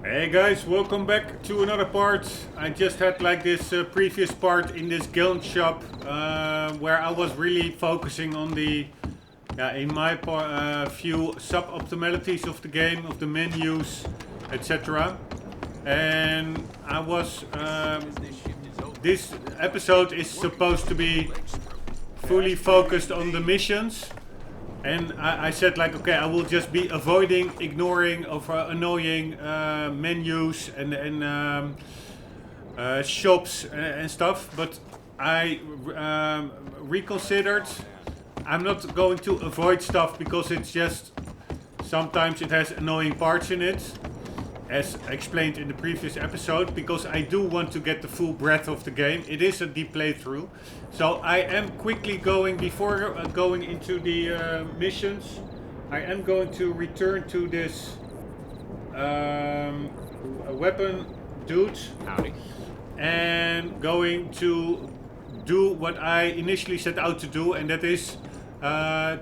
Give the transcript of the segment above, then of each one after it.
Hey guys, welcome back to another part. I just had like this previous part in this guild shop where I was really focusing on the, in my few sub-optimalities of the game, of the menus, etc. And I was, this episode is supposed to be fully focused on the missions. And I said like, okay, I will just be avoiding, ignoring of annoying menus and shops and stuff. But I reconsidered. I'm not going to avoid stuff because it's just, sometimes it has annoying parts in it, as explained in the previous episode, because I do want to get the full breadth of the game. It is a deep playthrough. So I am quickly going, before going into the missions, I am going to return to this weapon dude. Howdy. And going to do what I initially set out to do, and that is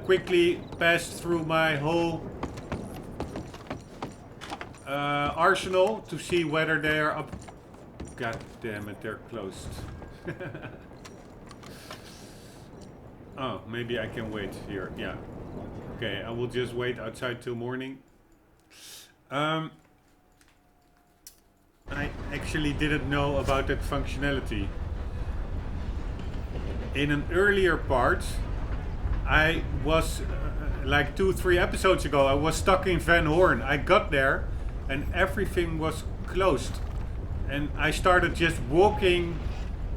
quickly pass through my whole arsenal to see whether they are up. God damn it, they're closed. Oh, maybe I can wait here. Yeah. Okay, I will just wait outside till morning. I actually didn't know about that functionality. In an earlier part, I was like 2-3 episodes ago, I was stuck in Van Horn. I got there and everything was closed. And I started just walking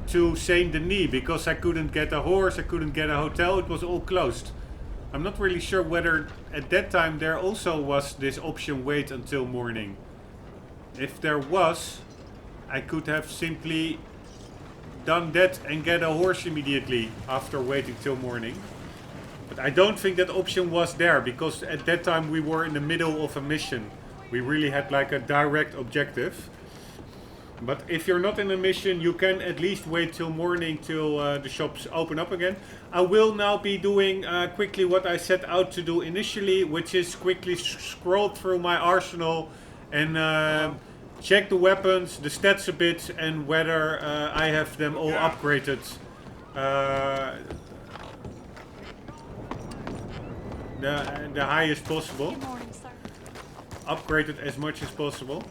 to Saint Denis because I couldn't get a horse, I couldn't get a hotel, it was all closed. I'm not really sure whether at that time there also was this option wait until morning. If there was, I could have simply done that and get a horse immediately after waiting till morning. But I don't think that option was there because at that time we were in the middle of a mission. We really had like a direct objective. But if you're not in a mission, you can at least wait till morning till the shops open up again. I will now be doing quickly what I set out to do initially, which is quickly scroll through my arsenal and check the weapons, the stats a bit, and whether I have them all upgraded. The highest possible. Good morning, sir. Upgraded as much as possible.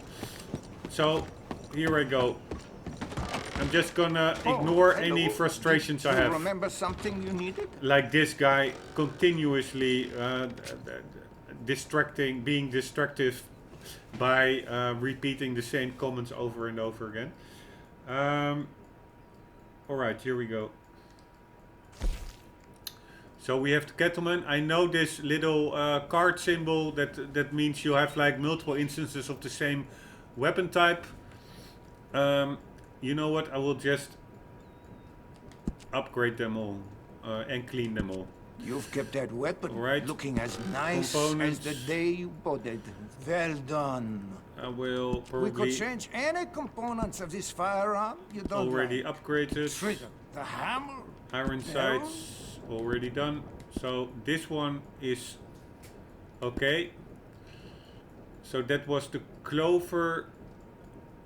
So here I go. I'm just gonna ignore any frustrations I have. Remember something you needed? Like this guy continuously being destructive by repeating the same comments over and over again. Alright, here we go. So we have the Cattleman. I know this little card symbol that means you have like multiple instances of the same weapon type. You know what? I will just upgrade them all and clean them all. You've kept that weapon looking as nice as the day you bought it. Well done. I will probably... We could change any components of this firearm you don't already like. upgraded. Trigger, the hammer, Iron sights already done. So this one is okay. So that was the clover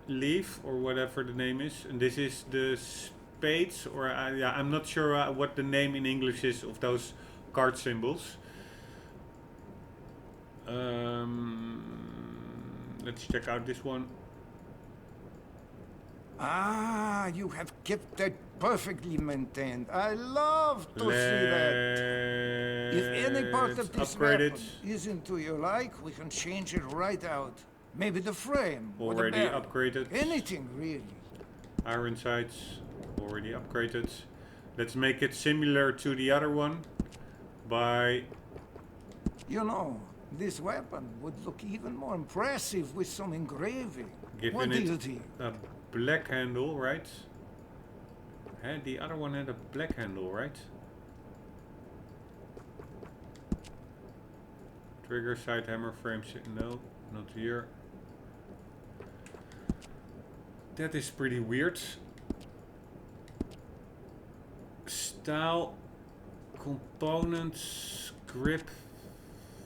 leaf or whatever the name is, and this is the spades, or yeah, I'm not sure what the name in English is of those card symbols. Let's check out this one. Ah, you have kept that perfectly maintained. I love to see that. If any part of this weapon isn't to your like, we can change it right out. Maybe the frame. Already or the barrel. upgraded. Anything really. Iron sights already upgraded. Let's make it similar to the other one by... You know, this weapon would look even more impressive with some engraving. Giving it a black handle, right? And the other one had a black handle, right? Trigger, side hammer, frame, no, not here. That is pretty weird. Style, components, grip,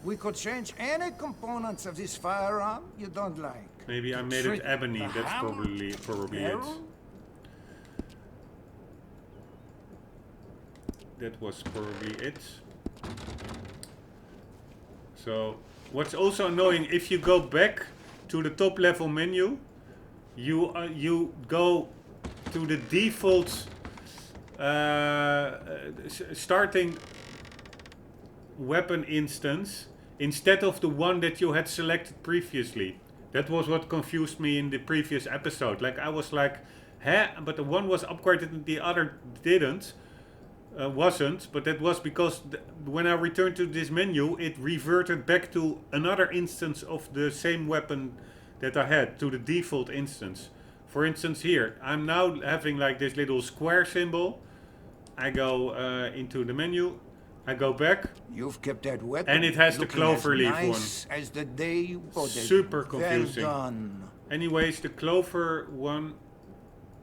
We could change any components of this firearm you don't like. Maybe I The made it trigger, ebony. the That's hammer, probably the it. barrel. That was probably it. So what's also annoying, if you go back to the top level menu, you go to the default starting weapon instance instead of the one that you had selected previously. That was what confused me in the previous episode. Like I was like, huh? But the one was upgraded and the other didn't. Wasn't, but that was because when I returned to this menu, it reverted back to another instance of the same weapon that I had, to the default instance. For instance, here, I'm now having like this little square symbol. I go into the menu, I go back. You've kept that weapon, and it has the cloverleaf nice one. As the day you bought it. Super confusing. Well done. Anyways, the clover one,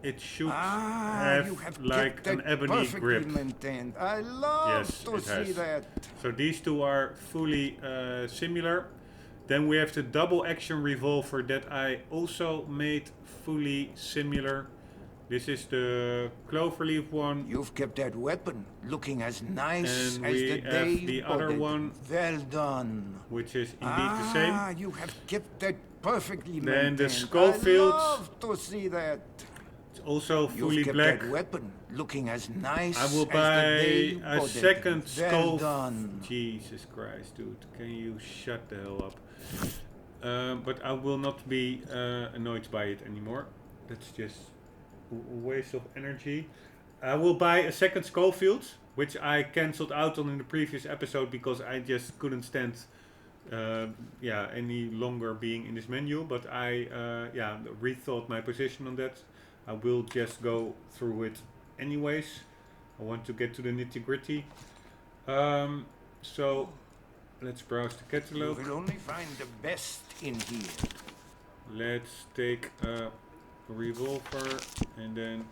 it should have like an ebony grip. Maintained. I love to see that. So these two are fully similar. Then we have the double action revolver that I also made fully similar. This is the cloverleaf one. You've kept that weapon looking as nice and as we the day have the other one. Well done. Which is indeed the same. You have kept that perfectly then maintained. The Schofield. I love to see that. Also fully You've kept black. That weapon looking as nice I will as buy the day you a second well Schofield. Jesus Christ, dude! Can you shut the hell up? But I will not be annoyed by it anymore. That's just a waste of energy. I will buy a second Schofield, which I cancelled out on in the previous episode because I just couldn't stand any longer being in this menu. But I rethought my position on that. I will just go through it anyways. I want to get to the nitty gritty. So let's browse the catalog. You will only find the best in here. Let's take a revolver and then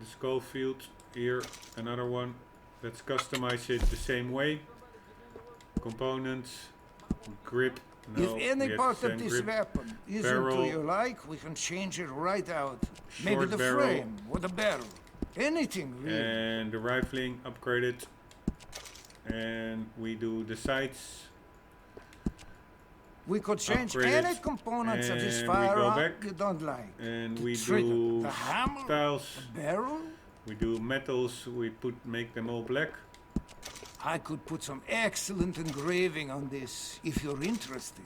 the Schofield. Here, another one. Let's customize it the same way. Components, grip. No, if any part of this grip. weapon isn't Barrel. to your like, we can change it right out. Short Maybe the barrel. frame or the barrel. Anything really. And the rifling upgraded. And we do the sights. We could change upgraded. any components of this And we go firearm back. you don't like. And The we trigger, do the hammer, styles. the barrel. We do metals. We make them all black. I could put some excellent engraving on this if you're interested.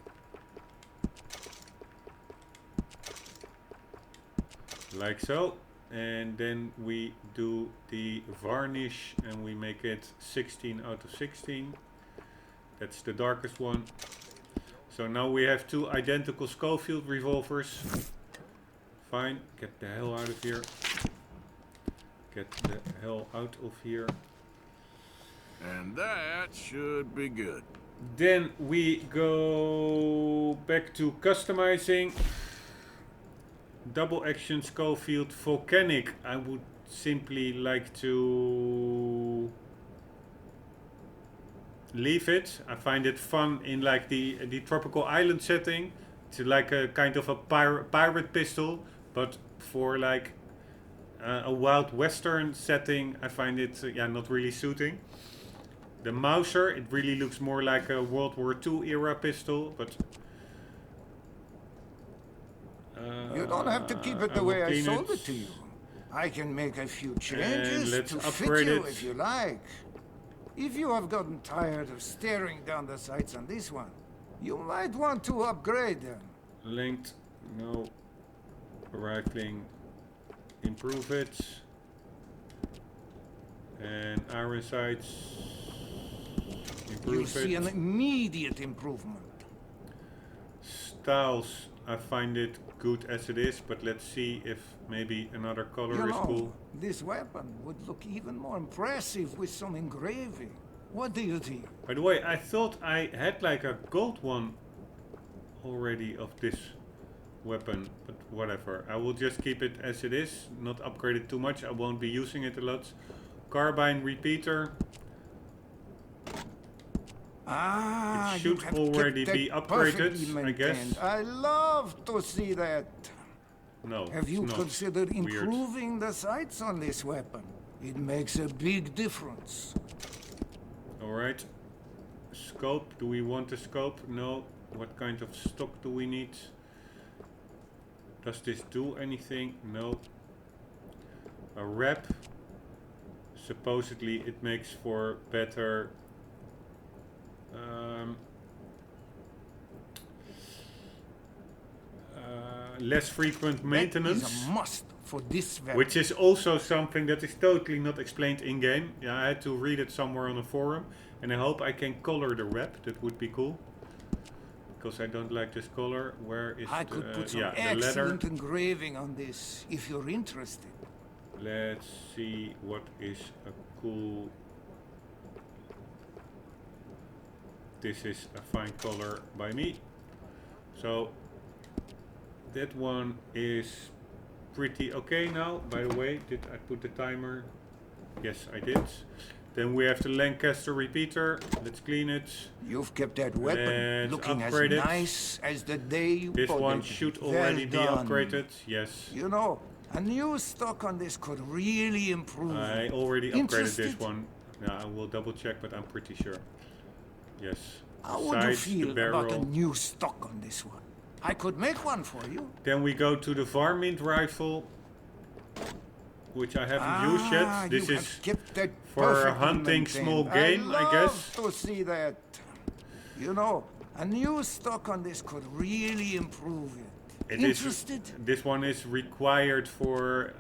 Like so. And then we do the varnish and we make it 16 out of 16. That's the darkest one. So now we have two identical Schofield revolvers. Fine, get the hell out of here. Get the hell out of here. And that should be good. Then we go back to customizing. Double action Schofield volcanic. I would simply like to leave it. I find it fun in like the tropical island setting. It's like a kind of a pirate pistol, but for like a wild western setting, I find it not really suiting. The Mauser, it really looks more like a World War II era pistol, but you don't have to keep it the way I sold it to you. I can make a few changes to fit you if you like. If you have gotten tired of staring down the sights on this one, you might want to upgrade them. Length, no. Rifling, improve it. And iron sights, improve You it. see an immediate improvement. Styles, I find it good as it is, but let's see if maybe another color is cool. This weapon would look even more impressive with some engraving. What do you think? By the way, I thought I had like a gold one already of this weapon, but whatever. I will just keep it as it is, not upgrade it too much. I won't be using it a lot. Carbine repeater. Ah, It should already be upgraded, I guess. I love to see that. No, Have you it's not. considered Weird. improving the sights on this weapon? It makes a big difference. Alright. Scope. Do we want a scope? No. What kind of stock do we need? Does this do anything? No. A wrap. Supposedly it makes for better less frequent maintenance. That is a must for this weapon. Which is also something that is totally not explained in game. Yeah, I had to read it somewhere on a forum, and I hope I can color the wrap. That would be cool. Because I don't like this color. Where is I could put some the leather? excellent engraving on this if you're interested. Let's see what is a cool. This is a fine color by me. So that one is pretty okay now. By the way, did I put the timer? Yes, I did. Then we have the Lancaster repeater. Let's clean it. You've kept that weapon looking as nice as the day you bought it. This one should already be upgraded. Yes. You know, a new stock on this could really improve. I already upgraded this one. Now I will double check, but I'm pretty sure. Yes. How would you feel about a new stock on this one? I could make one for you. Then we go to the varmint rifle, which I haven't used yet. This is for hunting small game, I guess. To see that. You know, a new stock on this could really improve it. Interested? This one is required for.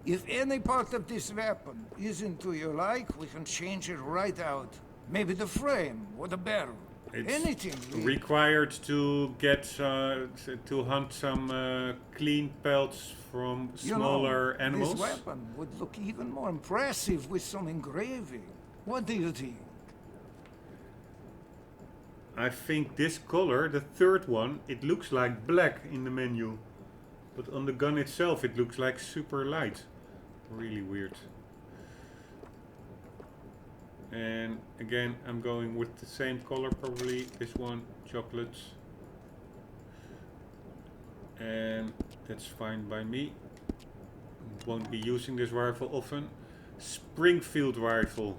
If any part of this weapon isn't to your like, we can change it right out. Maybe the frame or the barrel. It's anything really. Required to get to hunt some clean pelts from smaller animals. This weapon would look even more impressive with some engraving. What do you think? I think this color, the third one, it looks like black in the menu, but on the gun itself it looks like super light. Really weird. And again, I'm going with the same color probably. This one, chocolate. And that's fine by me. Won't be using this rifle often. Springfield rifle.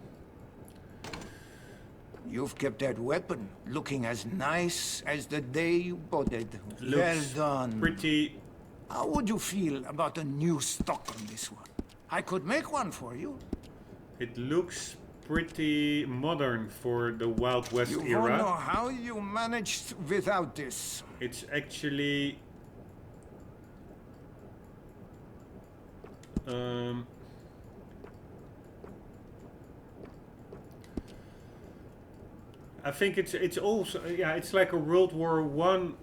You've kept that weapon looking as nice as the day you bought it. Looks well done. Pretty. How would you feel about a new stock on this one? I could make one for you. It looks pretty modern for the Wild West era. You won't know how you managed without this. It's actually I think it's also it's like a World War One,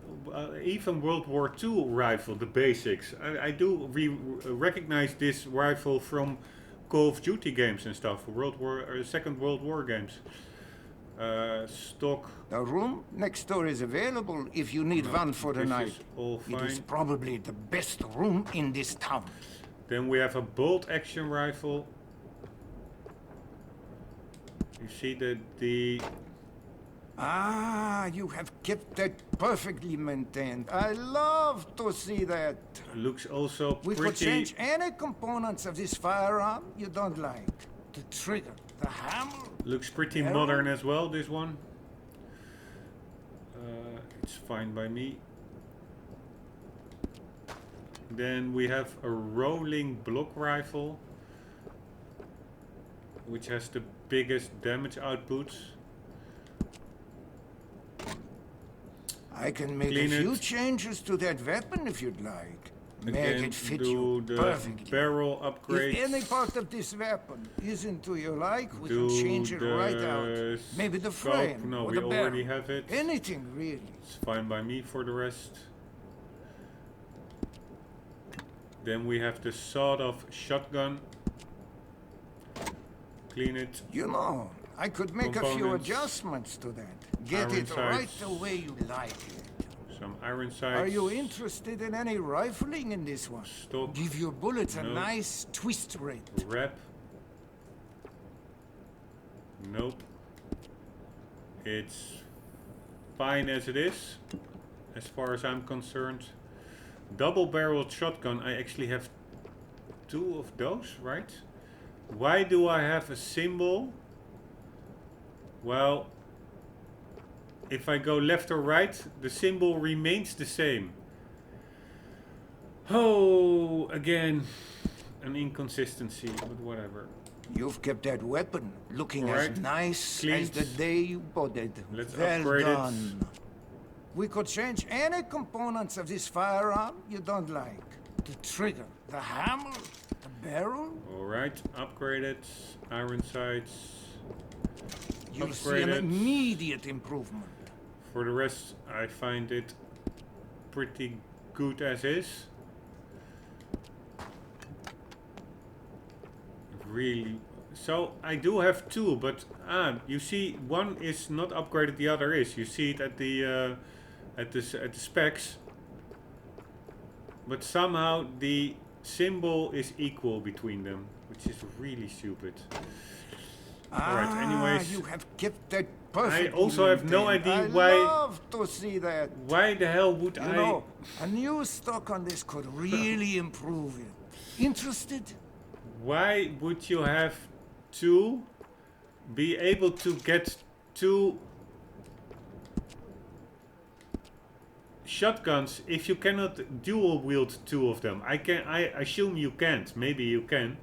even World War II rifle. The basics. I do recognize this rifle from Call of Duty games and stuff, Second World War games. Stock. The room next door is available if you need one for the night. All fine. It is probably the best room in this town. Then we have a bolt action rifle. You see the you have kept that perfectly maintained. I love to see that. Looks also pretty. We could change any components of this firearm you don't like. The trigger, the hammer. Looks pretty modern as well, this one. It's fine by me. Then we have a rolling block rifle, which has the biggest damage output. I can make a few changes to that weapon if you'd like. Make it fit you perfectly. Barrel upgrade. If any part of this weapon isn't to your like, we can change it right out. Maybe the frame No, or we the already barrel. have it. Anything really. It's fine by me for the rest. Then we have the sawed-off shotgun. Clean it. You know, I could make a few adjustments to that. Get it right the way you like it. Some iron sights. Are you interested in any rifling in this one? Stock. Give your bullets a nice twist rate. Wrap. Nope. It's fine as it is, as far as I'm concerned. Double-barreled shotgun, I actually have 2 of those, right? Why do I have a symbol? Well, if I go left or right, the symbol remains the same. Oh, again, an inconsistency, but whatever. You've kept that weapon looking Alright. as nice Cleaned. as the day you bought it. Let's well upgrade it. done. We could change any components of this firearm you don't like. The trigger, the hammer, the barrel. Alright, upgrade it. Iron sights. You'll see Upgrade an it. immediate improvement. For the rest, I find it pretty good as is. Really. So I do have 2, but you see, one is not upgraded, the other is. You see it at the specs, but somehow the symbol is equal between them, which is really stupid. Alright, anyways. You have kept that perfectly I also have no maintained. idea I why. love to see that. Why the hell would You I? know, a new stock on this could really improve it. Interested? Why would you have to be able to get 2 shotguns if you cannot dual wield 2 of them? I assume you can't. Maybe you can.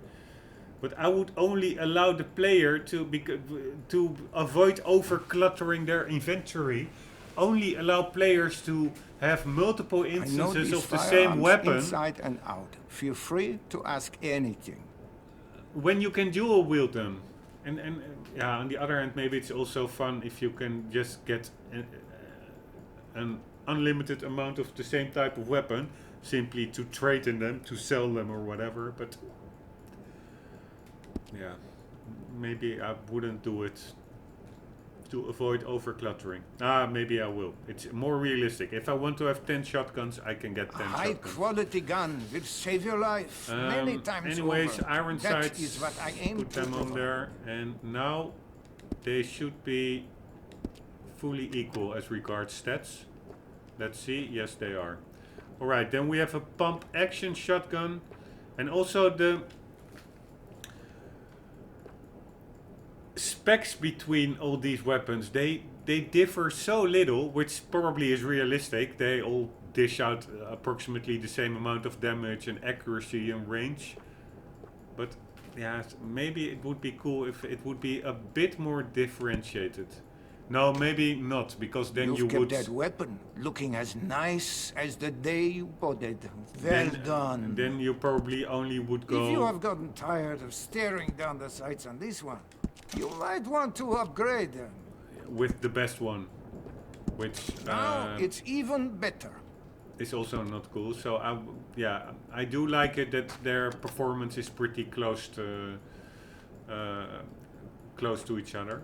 But I would only allow the player to avoid over-cluttering their inventory. Only allow players to have multiple instances of the same weapon. Inside and out. Feel free to ask anything. When you can dual wield them. And yeah, on the other hand, maybe it's also fun if you can just get an unlimited amount of the same type of weapon, simply to trade in them, to sell them or whatever. But yeah, maybe I wouldn't do it to avoid overcluttering. Maybe I will. It's more realistic. If I want to have 10 shotguns, I can get 10 A high shotguns. quality gun will save your life many times anyways, over. iron That sights, is what I aim put to them on provide. there, and now they should be fully equal as regards stats. Let's see. Yes, they are. Alright, then we have a pump action shotgun, and also the specs between all these weapons, they differ so little, which probably is realistic. They all dish out approximately the same amount of damage and accuracy and range. But yeah, maybe it would be cool if it would be a bit more differentiated. No, maybe not, because then You've you kept would... that weapon looking as nice as the day you bought it. Well done. Then you probably only would go... If you have gotten tired of staring down the sights on this one, you might want to upgrade them. with the best one, which Now it's even better. is also not cool. So I do like it that their performance is pretty close to each other.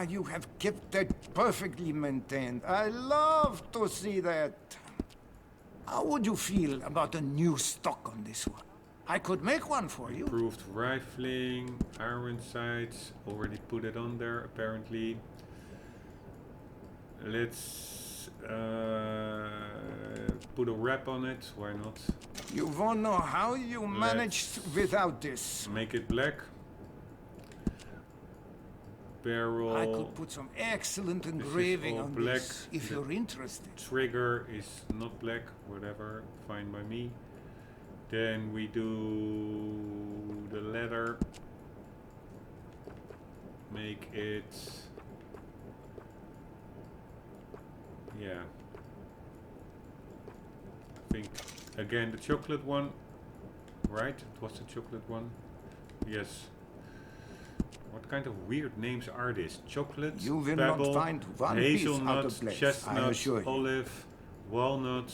You have kept that perfectly maintained. I love to see that. How would you feel about a new stock on this one? I could make one for you. Improved rifling, iron sights, already put it on there apparently. Let's put a wrap on it, why not? You won't know how you managed without this. Make it black. Barrel. I could put some excellent engraving all on black. this if you're interested. Trigger is not black, whatever, fine by me. Then we do the leather. Make it, yeah. I think again the chocolate one, right? It was the chocolate one. Yes. What kind of weird names are these? Chocolate, You will pebble, not find one piece out hazelnut, of place, I chestnut, assure you. olive, walnut,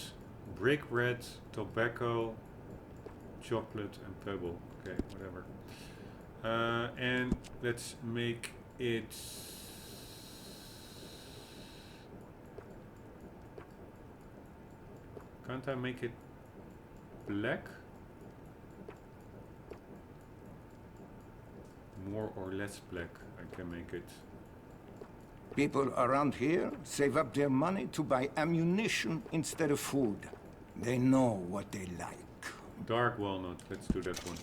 brick red, tobacco, chocolate, and pebble. Okay, whatever. And let's make it. Can't I make it black? More or less black, I can make it. People around here save up their money to buy ammunition instead of food. They know what they like. Dark walnut, let's do that one.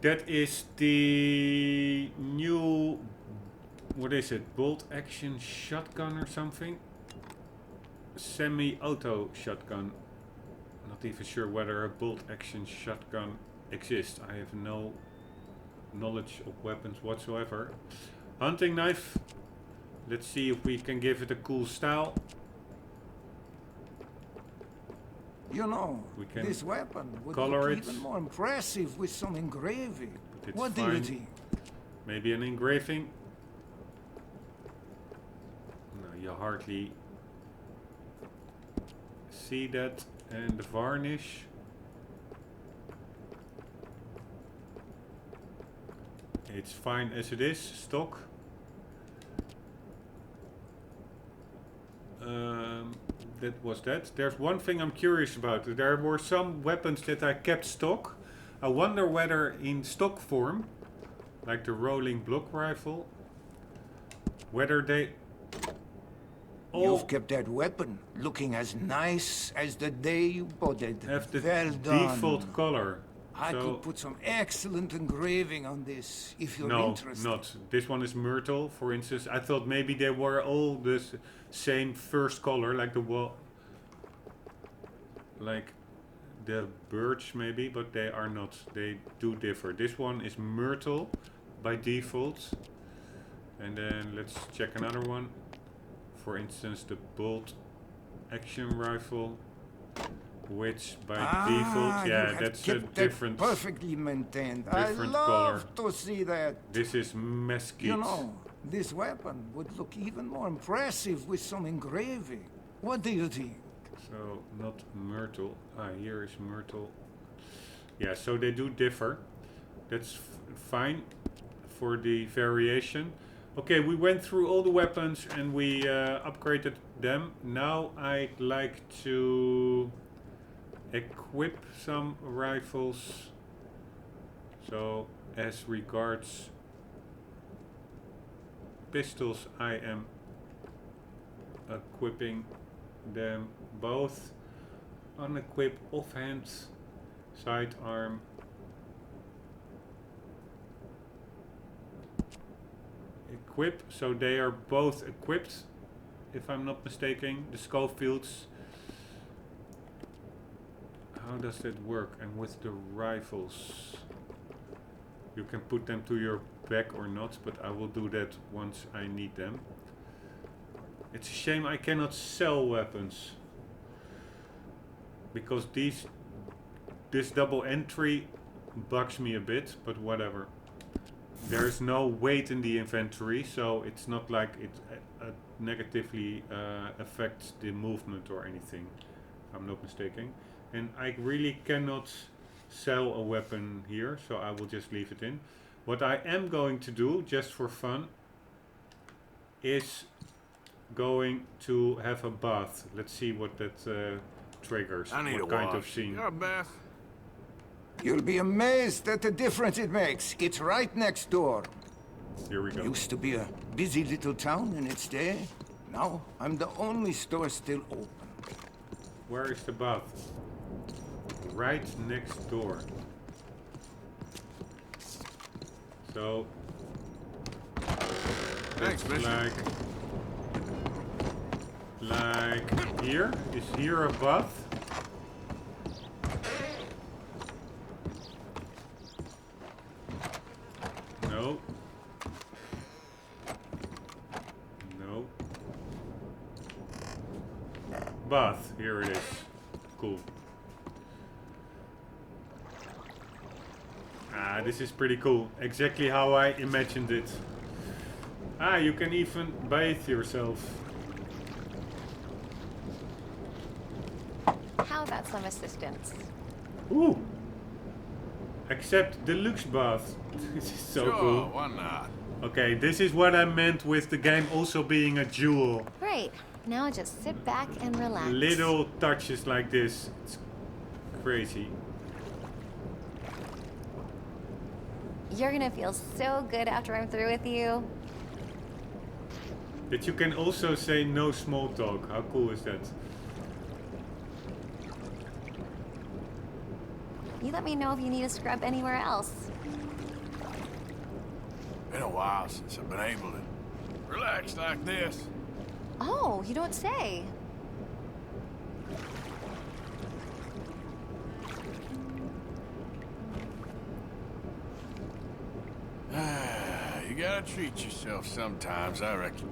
That is the new, what is it, bolt action shotgun or something? Semi-auto shotgun. Not even sure whether a bolt action shotgun exists. I have no knowledge of weapons whatsoever. Hunting knife. Let's see if we can give it a cool style. You know, this weapon would color look it. even more impressive with some engraving. But What do fine. you think? Maybe an engraving. No, you hardly see that. And the varnish. It's fine as it is, stock. That was that. There's one thing I'm curious about. There were some weapons that I kept stock. I wonder whether in stock form, like the rolling block rifle, whether they all You've kept that weapon looking as nice as the day you bought it. have the Well done. default color. I So could put some excellent engraving on this if you're no, interested. not. This one is myrtle, for instance. I thought maybe they were all the same first color, like the wall, like the birch maybe, but they are not. They do differ. This one is myrtle by default. And then let's check another one. For instance, the bolt action rifle, which by default, you yeah, have that's a kept that different. perfectly maintained. different I love color. to see that. This is mesquite. You know, this weapon would look even more impressive with some engraving. What do you think? So not myrtle. Ah, here is myrtle. Yeah, so they do differ. That's fine for the variation. Okay, we went through all the weapons and we upgraded them. Now I'd like to equip some rifles. So as regards pistols, I am equipping them both. Unequip, offhand, sidearm. Equip, so they are both equipped, if I'm not mistaken. The Schofields. How does that work? And with the rifles, you can put them to your back or not, but I will do that once I need them. It's a shame I cannot sell weapons, because this double entry bugs me a bit, but whatever. There's no weight in the inventory, so it's not like it negatively affects the movement or anything, if I'm not mistaken. And I really cannot sell a weapon here, so I will just leave it in. What I am going to do, just for fun, is going to have a bath. Let's see what that triggers. I need what a kind wash. of scene. You got a bath? You'll be amazed at the difference it makes. It's right next door. Here we go. Used to be a busy little town in its day. Now I'm the only store still open. Where is the bath? Right next door. So Thanks, it's mister. like here. Is here a bath? No. No. Bath. Here it is. Cool. Ah, this is pretty cool. Exactly how I imagined it. Ah, you can even bathe yourself. How about some assistance? Ooh. Accept deluxe bath. This is so Sure, cool. why not? Okay, this is what I meant with the game also being a jewel. Great. Now just sit back and relax. Little touches like this. It's crazy. You're gonna feel so good after I'm through with you. That you can also say no small talk. How cool is that? You let me know if you need a scrub anywhere else. Been a while since I've been able to relax like this. Oh, you don't say. You gotta treat yourself sometimes, I reckon.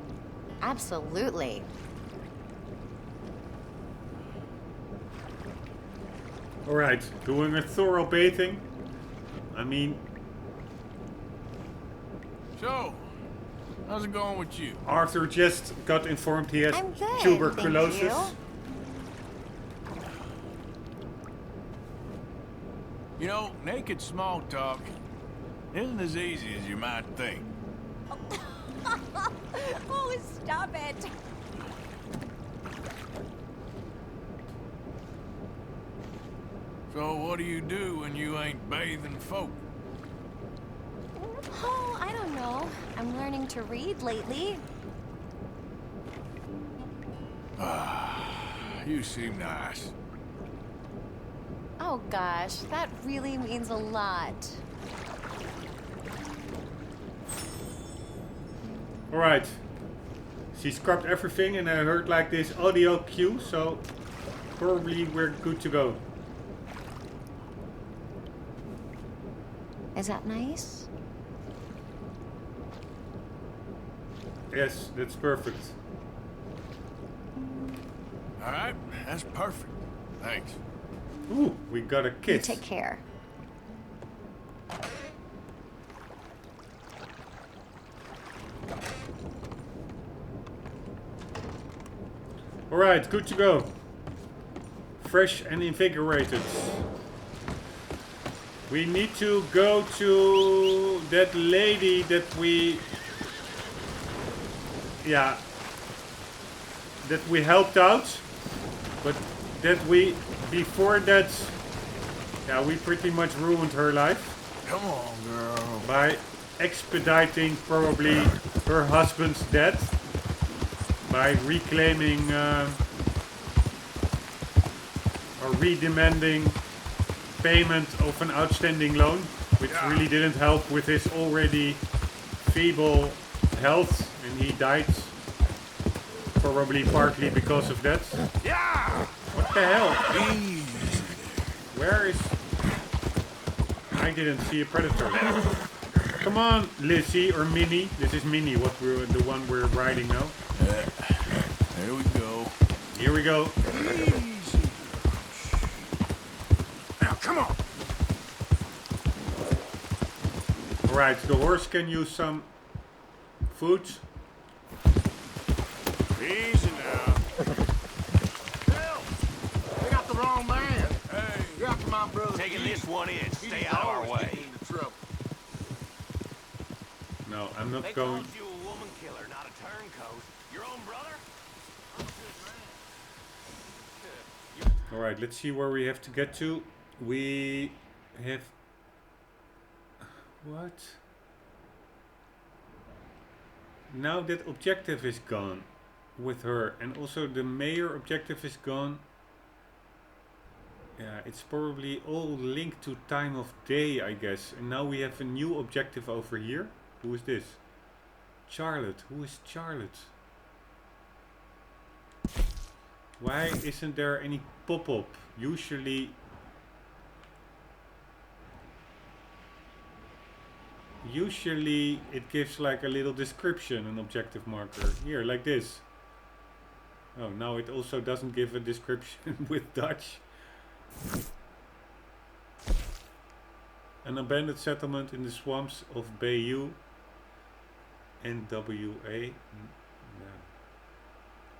Absolutely. Alright, doing a thorough bathing. I mean... So, how's it going with you? Arthur just got informed he has I'm good, tuberculosis. thank You know, naked small talk isn't as easy as you might think. Oh, stop it. So what do you do when you ain't bathing folk? Oh, I don't know. I'm learning to read lately. You seem nice. Oh gosh, that really means a lot. Alright. She scrubbed everything and I heard like this audio cue, so probably we're good to go. Is that nice? Yes, that's perfect. All right, that's perfect. Thanks. Ooh, we got a You kiss. take care. Alright, good to go. Fresh and invigorated. We need to go to that lady that we... Yeah. That we helped out. But that we... Before that... Yeah, we pretty much ruined her life. Come on, girl. By expediting probably her husband's death. By reclaiming or redemanding payment of an outstanding loan, which really didn't help with his already feeble health, and he died probably partly because of that. Yeah! What the hell? Easy. Where is... I didn't see a predator. Come on, Lizzie or Minnie. This is Minnie, the one we're riding now. There we go. Here we go. Easy. Now, come on. Alright, the horse can use some food. Easy now. Phil, they got the wrong man. Hey. You're after my brother. Taking Pete. this one in. He's Stay out of our always way. getting into trouble. No, I'm not They going. called you a woman killer, not a turncoat. Your own brother? Alright, let's see where we have to get to. We have... What? Now that objective is gone with her, and also the mayor objective is gone. Yeah, it's probably all linked to time of day, I guess. And now we have a new objective over here. Who is this? Charlotte. Who is Charlotte? Why isn't there any pop-up? Usually it gives like a little description, an objective marker. Here, like this. Oh, now it also doesn't give a description with Dutch. An abandoned settlement in the swamps of Bayou. NWA.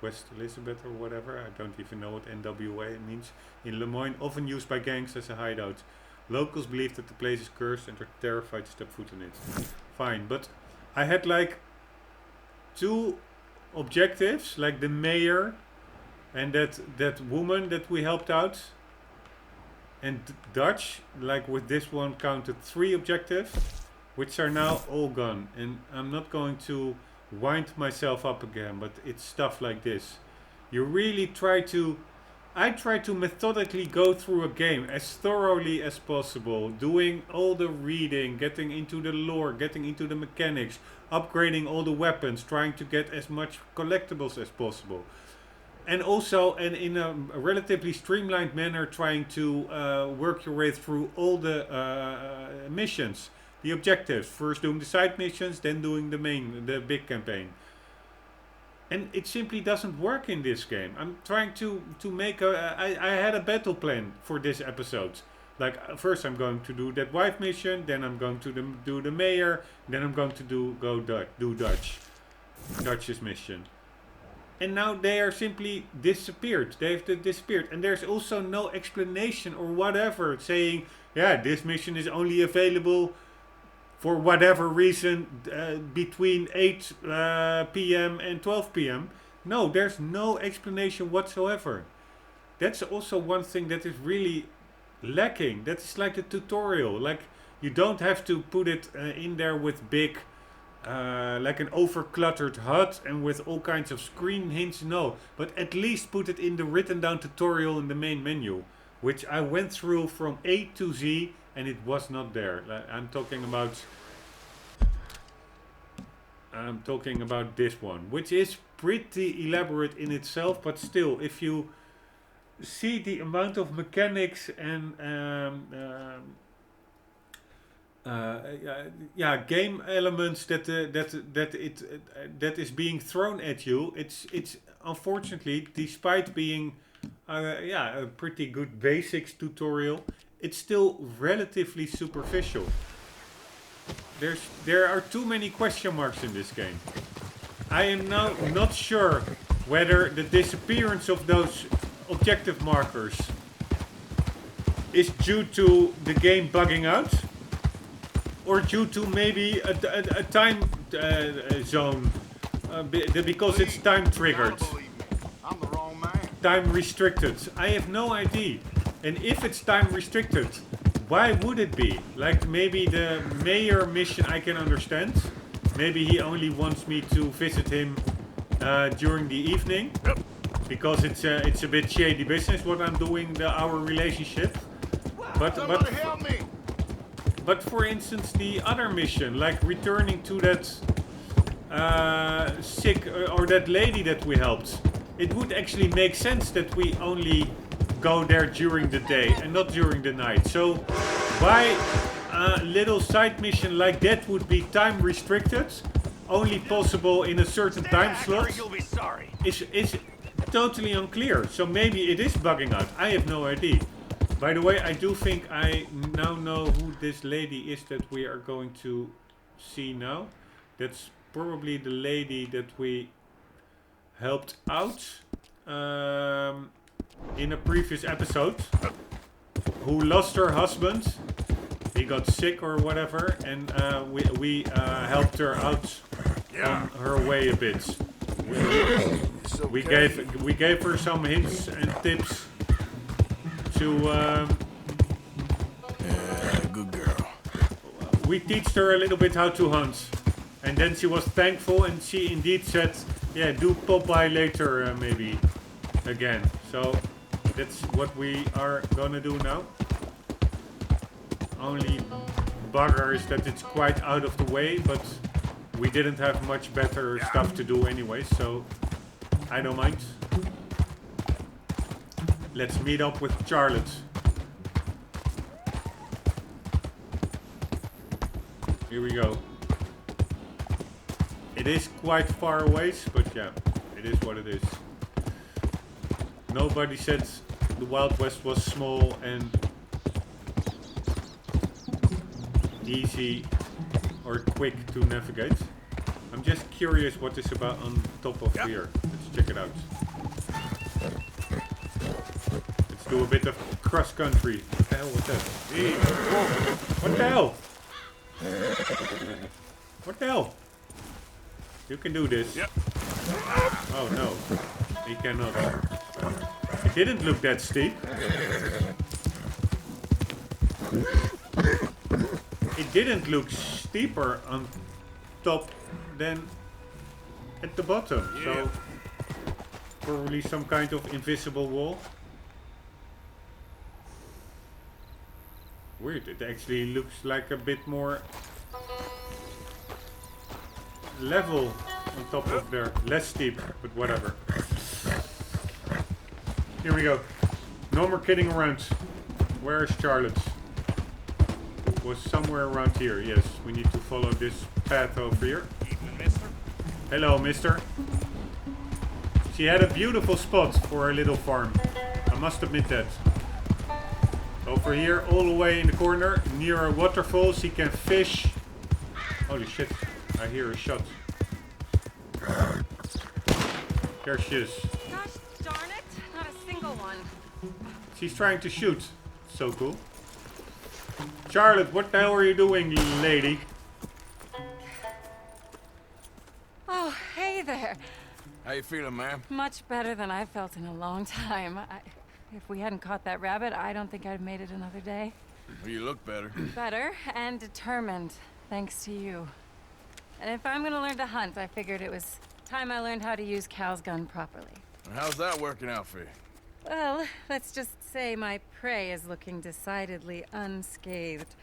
West Elizabeth or whatever. I don't even know what NWA means. In Lemoyne, often used by gangs as a hideout. Locals believe that the place is cursed and are terrified to step foot in it. Fine, but I had like 2 objectives, like the mayor and that woman that we helped out. And Dutch, like with this one, counted 3 objectives, which are now all gone. And I'm not going to wind myself up again, but it's stuff like this. You really try to... I try to methodically go through a game as thoroughly as possible, doing all the reading, getting into the lore, getting into the mechanics, upgrading all the weapons, trying to get as much collectibles as possible. And also, and in a relatively streamlined manner, trying to work your way through all the missions, the objectives. First doing the side missions, then doing the big campaign. And it simply doesn't work in this game. I'm trying to make I had a battle plan for this episode. Like, first I'm going to do that wife mission, then I'm going to do the mayor, then I'm going to do Dutch's mission. And now they are simply disappeared. They've disappeared. And there's also no explanation or whatever saying, yeah, this mission is only available for whatever reason between 8 p.m. and 12 p.m. No, there's no explanation whatsoever. That's also one thing that is really lacking. That's like a tutorial. Like, you don't have to put it in there with big... like an over-cluttered HUD and with all kinds of screen hints, no. But at least put it in the written down tutorial in the main menu, which I went through from A to Z and it was not there. I'm talking about this one, which is pretty elaborate in itself, but still, if you see the amount of mechanics and game elements that is being thrown at you, it's unfortunately, despite being a pretty good basics tutorial, it's still relatively superficial. There are too many question marks in this game. I am now not sure whether the disappearance of those objective markers is due to the game bugging out, or due to maybe a time zone, because it's time triggered, I'm the wrong man. time restricted. I have no idea. And if it's time restricted, why would it be? Like, maybe the mayor mission I can understand. Maybe he only wants me to visit him during the evening, because it's a bit shady business what I'm doing, our relationship. Somebody help me! But for instance, the other mission, like returning to that sick or that lady that we helped, it would actually make sense that we only go there during the day and not during the night. So why a little side mission like that would be time restricted, only possible in a certain time slot, is totally unclear. So maybe it is bugging out. I have no idea. By the way, I do think I now know who this lady is that we are going to see now. That's probably the lady that we helped out in a previous episode, who lost her husband. He got sick or whatever, and we helped her out on her way a bit. We gave her some hints and tips to good girl. we teached her a little bit how to hunt, and then she was thankful, and she indeed said, yeah, do pop by later maybe again. So that's what we are gonna do now. Only bugger is that it's quite out of the way, but we didn't have much better stuff to do anyway, so I don't mind. Let's meet up with Charlotte. Here we go. It is quite far away, but yeah, it is what it is. Nobody said the Wild West was small and easy or quick to navigate. I'm just curious what is about on top of here. Let's check it out. Let's do a bit of cross country. What the hell was that? What the hell? What the hell? You can do this. Yep. Oh no, he cannot. It didn't look that steep. it didn't look steeper on top than at the bottom. Yeah. So probably some kind of invisible wall. Weird, it actually looks like a bit more level on top of there. Less steep, but whatever. Here we go. No more kidding around. Where is Charlotte's? It was somewhere around here. Yes, we need to follow this path over here. Evening, mister. Hello, mister. She had a beautiful spot for a little farm. I must admit that. Over here, all the way in the corner, near a waterfall, she can fish. Holy shit, I hear a shot. There she is. Gosh darn it, not a single one. She's trying to shoot. So cool. Charlotte, what the hell are you doing, lady? Oh, hey there. How you feeling, ma'am? Much better than I felt in a long time. If we hadn't caught that rabbit, I don't think I'd made it another day. Well, you look better. Better and determined, thanks to you. And if I'm gonna learn to hunt, I figured it was time I learned how to use Cal's gun properly. How's that working out for you? Well, let's just say my prey is looking decidedly unscathed.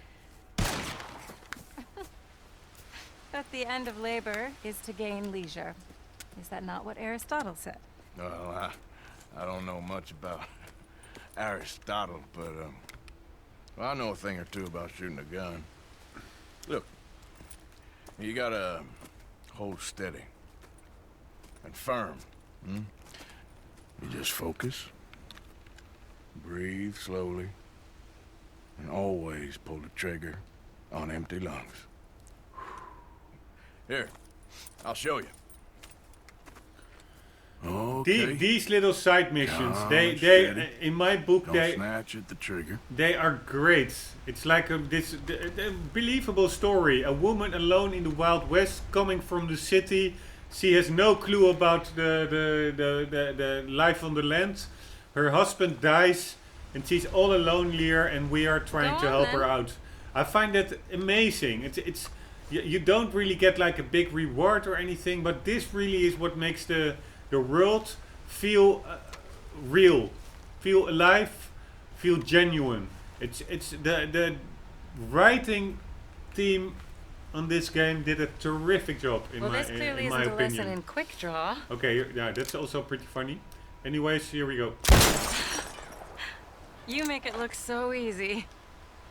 At the end of labor is to gain leisure. Is that not what Aristotle said? Well, I don't know much about Aristotle, but well, I know a thing or two about shooting a gun. Look, you gotta hold steady and firm. Hmm? You just focus, breathe slowly, and always pull the trigger on empty lungs. Here, I'll show you. Okay. These little side missions, they in my book, Don't snatch at the trigger. they are great. It's like this believable story. A woman alone in the Wild West, coming from the city. She has no clue about the life on the land. Her husband dies, and she's all alone here, and we are trying to help her out. I find that amazing. It's you don't really get like a big reward or anything, but this really is what makes the world feel real, feel alive, feel genuine. It's the writing team on this game did a terrific job in my this clearly in my isn't a lesson opinion. in quick draw. Okay, yeah, that's also pretty funny. Anyways, here we go. You make it look so easy.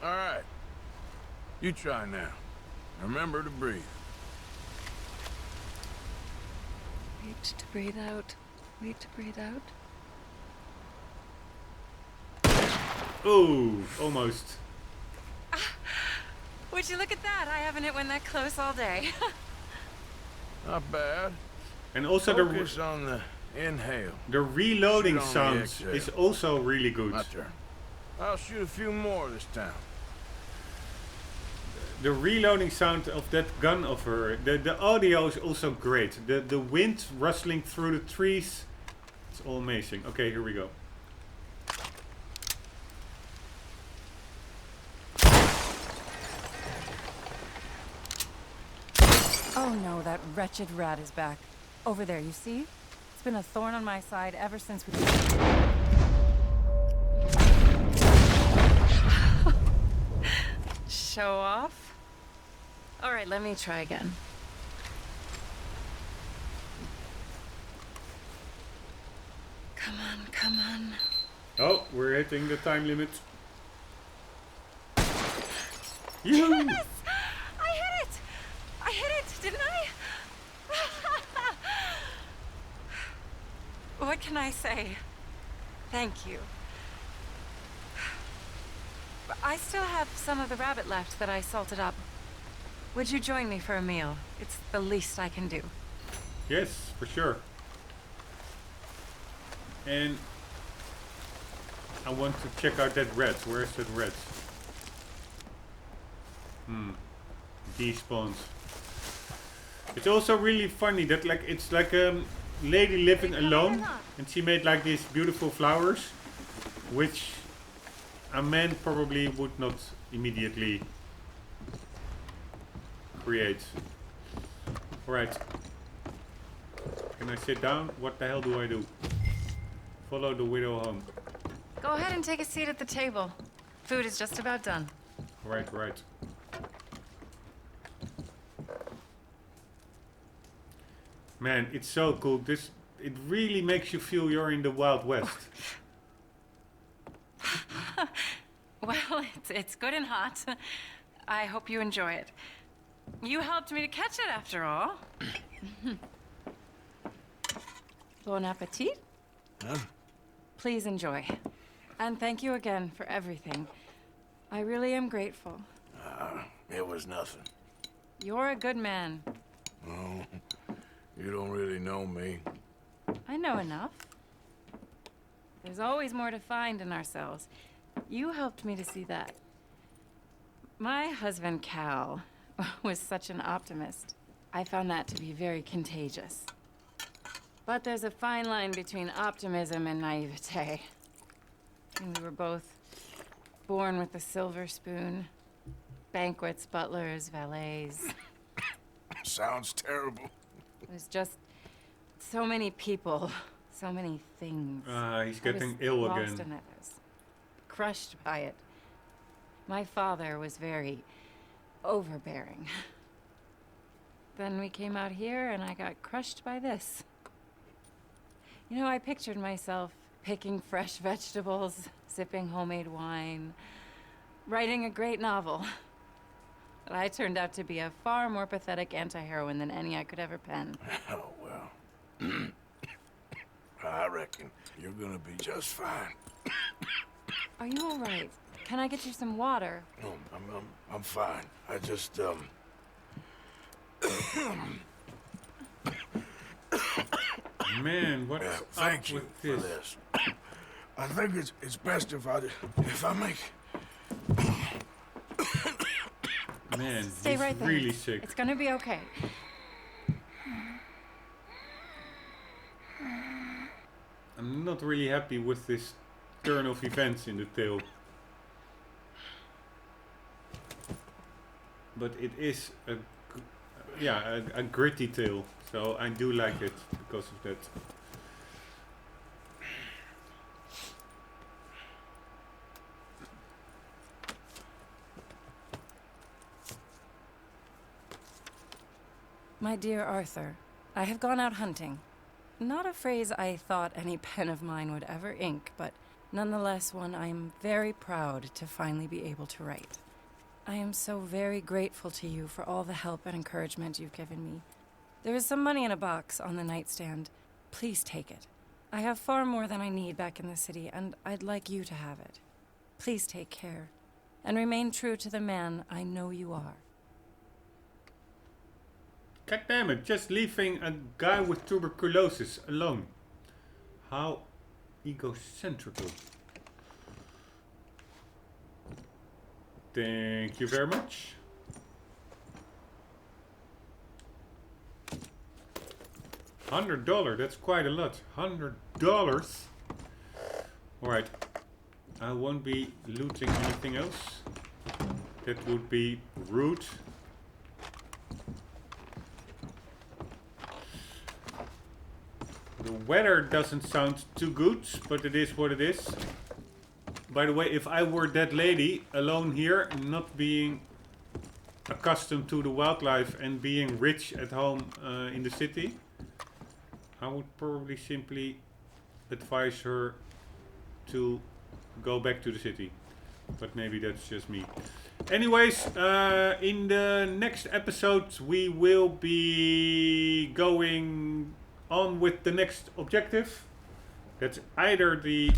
All right. You try now. Remember to breathe. Wait to breathe out. Wait to breathe out. Oh, almost. Would you look at that? I haven't hit one that close all day. Not bad. And also Focus on the inhale. the reloading Shoot on the sounds exhale. is also really good. My turn. I'll shoot a few more this time. The reloading sound of that gun of her, the audio is also great. The wind rustling through the trees, it's all amazing. Okay, here we go. Oh no, that wretched rat is back. Over there, you see? It's been a thorn on my side ever since we... Show off? All right, let me try again. Come on, come on. Oh, we're hitting the time limit. Yes! I hit it! I hit it, didn't I? What can I say? Thank you. But I still have some of the rabbit left that I salted up. Would you join me for a meal? It's the least I can do. Yes, for sure. And I want to check out that red. Where is that red? Despawns. It's also really funny that like it's like a lady living alone, and she made like these beautiful flowers, which a man probably would not immediately create. Alright. Can I sit down? What the hell do I do? Follow the widow home. Go ahead and take a seat at the table. Food is just about done. Right. Man, it's so cool. It really makes you feel you're in the Wild West. Well, it's good and hot. I hope you enjoy it. You helped me to catch it after all. Bon appetit. Huh? Please enjoy. And thank you again for everything. I really am grateful. It was nothing. You're a good man. Oh, you don't really know me. I know enough. There's always more to find in ourselves. You helped me to see that. My husband, Cal, was such an optimist. I found that to be very contagious. But there's a fine line between optimism and naivete. And we were both born with a silver spoon. Banquets, butlers, valets. Sounds terrible. It was just so many people, so many things. He's getting ill lost again. in it. I was crushed by it. My father was very overbearing. Then we came out here and I got crushed by this. You know, I pictured myself picking fresh vegetables, sipping homemade wine, writing a great novel. But I turned out to be a far more pathetic anti-heroine than any I could ever pen. Oh, well. I reckon you're gonna be just fine. Are you all right? Can I get you some water? No, I'm fine. I just, Man, what's yeah, up thank you with for this? this. I think it's best if I make... Man, Stay he's right there. really sick. It's gonna be okay. I'm not really happy with this turn of events in the tale. But it is a gritty tale, so I do like it because of that. My dear Arthur, I have gone out hunting. Not a phrase I thought any pen of mine would ever ink, but nonetheless one I am very proud to finally be able to write. I am so very grateful to you for all the help and encouragement you've given me. There is some money in a box on the nightstand. Please take it. I have far more than I need back in the city, and I'd like you to have it. Please take care, and remain true to the man I know you are. God damn it, just leaving a guy with tuberculosis alone. How egocentrical. Thank you very much. $100, that's quite a lot. $100. Alright. I won't be looting anything else. That would be rude. The weather doesn't sound too good, but it is what it is. By the way, if I were that lady alone here, not being accustomed to the wildlife and being rich at home in the city, I would probably simply advise her to go back to the city. But maybe that's just me. Anyways, in the next episode we will be going on with the next objective. That's either the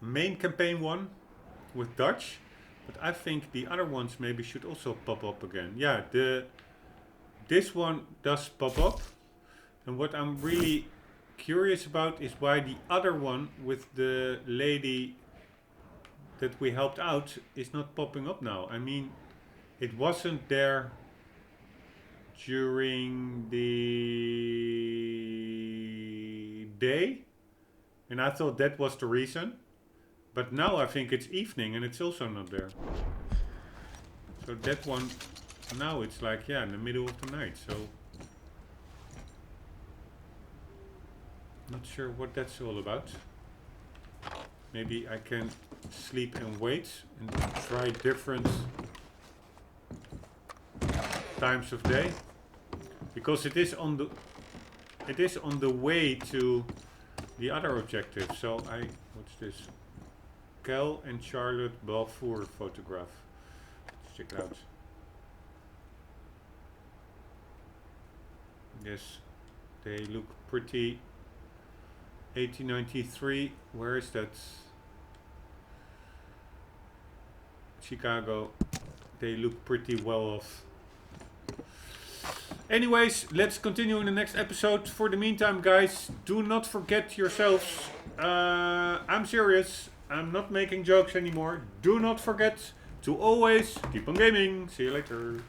main campaign one with Dutch, but I think the other ones maybe should also pop up again. Yeah, this one does pop up, and what I'm really curious about is why the other one with the lady that we helped out is not popping up now. I mean, it wasn't there during the day, and I thought that was the reason, but now I think it's evening and it's also not there. So that one, now it's like, yeah, in the middle of the night, so... Not sure what that's all about. Maybe I can sleep and wait and try different times of day. Because it is on the way to the other objective. So what's this? Cal and Charlotte Balfour photograph. Let's check it out. Yes, they look pretty. 1893. Where is that? Chicago. They look pretty well off. Anyways, let's continue in the next episode. For the meantime, guys, do not forget yourselves. I'm serious. I'm not making jokes anymore. Do not forget to always keep on gaming. See you later.